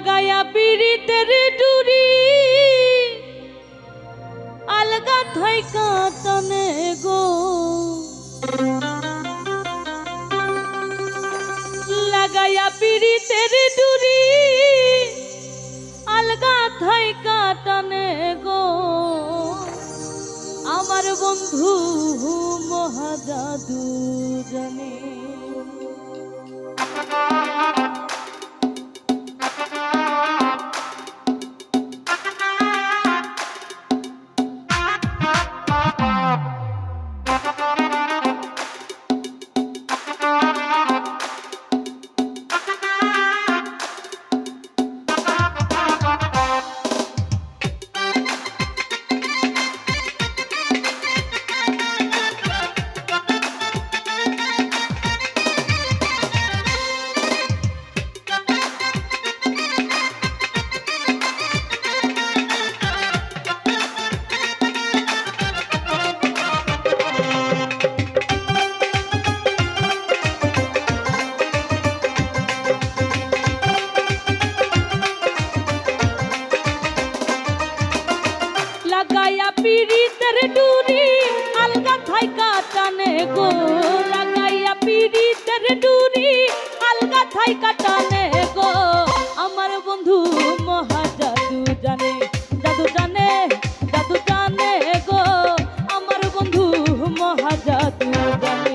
লাগায়া পীড়িতের ডুরি আলগা থাইকা টানে গো লাগায়া পীড়িতের ডুরি আলগা থাইকা টানে গো আমার বন্ধু মহাজাদু জানে লাগায়া পীড়িতের ডুরি আলগা থাইকা টানে গো লাগায়া পীড়িতের ডুরি আলগা থাইকা টানে গো আমার বন্ধু মহাজাদু জানে জাদু জানে জাদু জানে গো আমার বন্ধু মহাজাদু জানে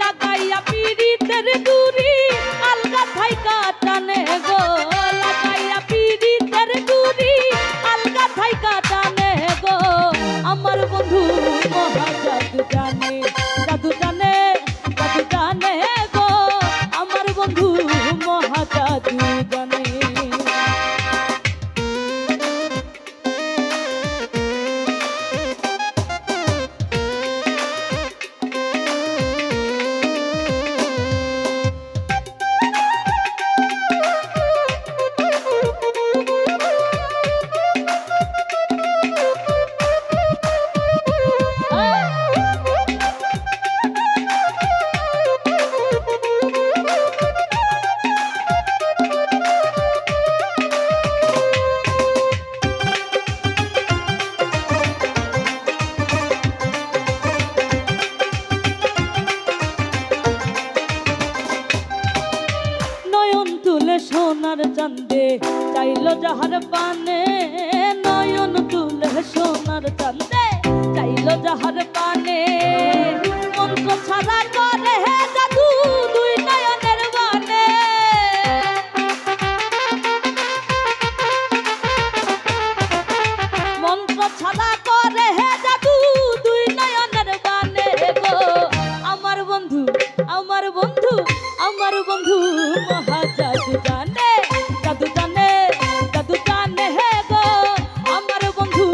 লাগাইয়া পীড়িতের ডুরি আলগা থাইকা টানে গো লাগাইয়া পীড়িতের ডুরি আলগা থাইকা টানে গো আমার বন্ধু মহাজাদু জানে জাদু জানে জাদু জানে গো আমার বন্ধু মহাজাদু জানে সোনার চাঁদে চাইলো যাহার পানে নয়ন তুলে সোনার চাঁদে চাইলো যাহার পানে মন্ত্র ছাড়া করে জাদু দুই নয়নের বানে মন্ত্র ছাড়া করে জাদু দুই নয়নের বানে গো আমার বন্ধু আমার বন্ধু আমার বন্ধু মহাজাদু জানে জাদু জানে জাদু জানে হে গো আমার বন্ধু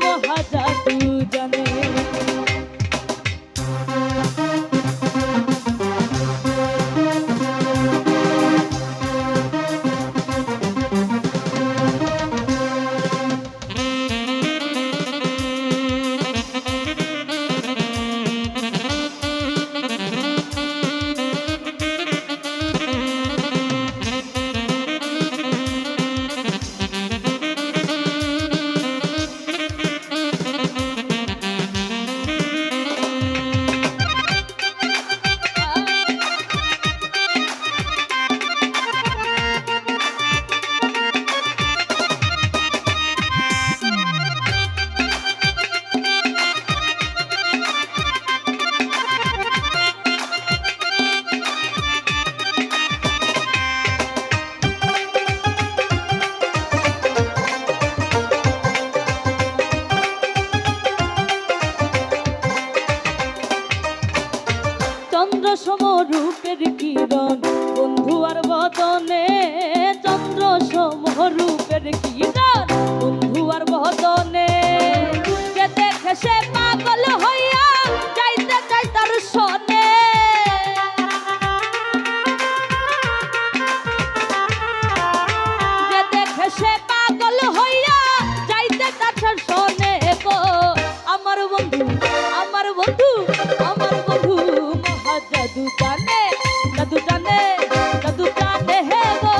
মহাজাদু জানে চন্দ্র সমরূপের কিরণ বন্ধু আর বদনে চন্দ্র সমরূপের কিরণ বন্ধু আর বদনে যে দেখে সে পাগল হইয়া যাইতে চাই তার সনে যে দেখে সে পাগল হইয়া যাইতে তার সনে গো আমার বন্ধু আমার বন্ধু আমার বন্ধু মহাজাদু জানে জাদু জানে জাদু জানে হে গো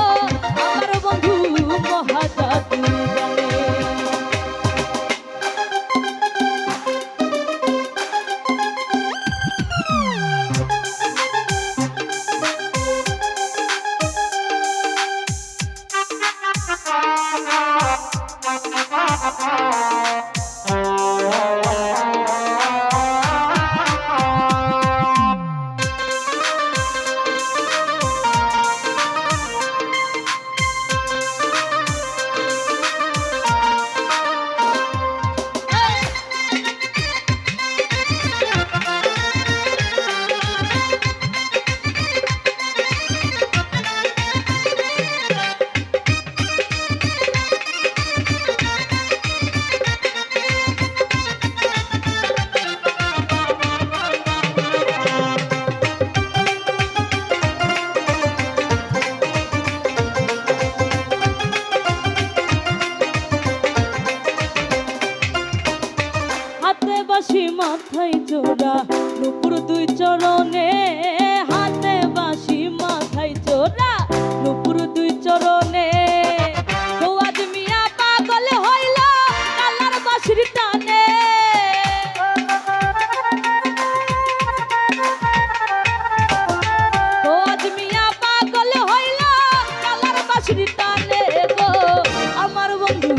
জোড়া নুপুর দুই চরণে, হাতে বাঁশি মাথায় জোড়া নুপুর দুই চরণে। ফৌয়াদ মিয়া পাগল হইল কালার বাঁশির টানে, ফৌয়াদ মিয়া পাগল হইল কালার বাঁশির টানে গো। আমার বন্ধু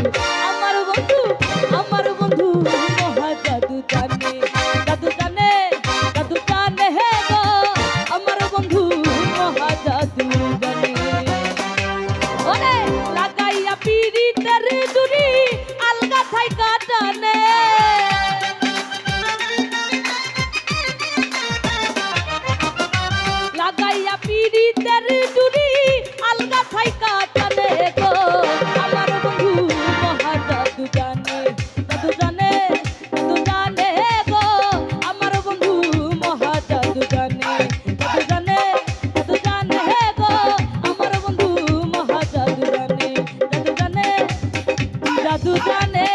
আমার বন্ধু আমার বন্ধু মহা জাদু জানে, জাদু জানে জাদু জানে হে গো। আমার বন্ধু মহা জাদু জানে। ওরে লাগাইয়া পিরিতের দুরি আলগা থাইকা টানে, লাগাইয়া পিরিতের দুরি আলগা থাইকা টানে গো। আমার বন্ধু মহা জাদু জানে, জাদু জানে জাদু জানে গো। আমার বন্ধু মহা জাদু জানে, জাদু জানে জাদু জানে গো। আমার বন্ধু মহা জাদু জানে, জাদু জানে জাদু জানে।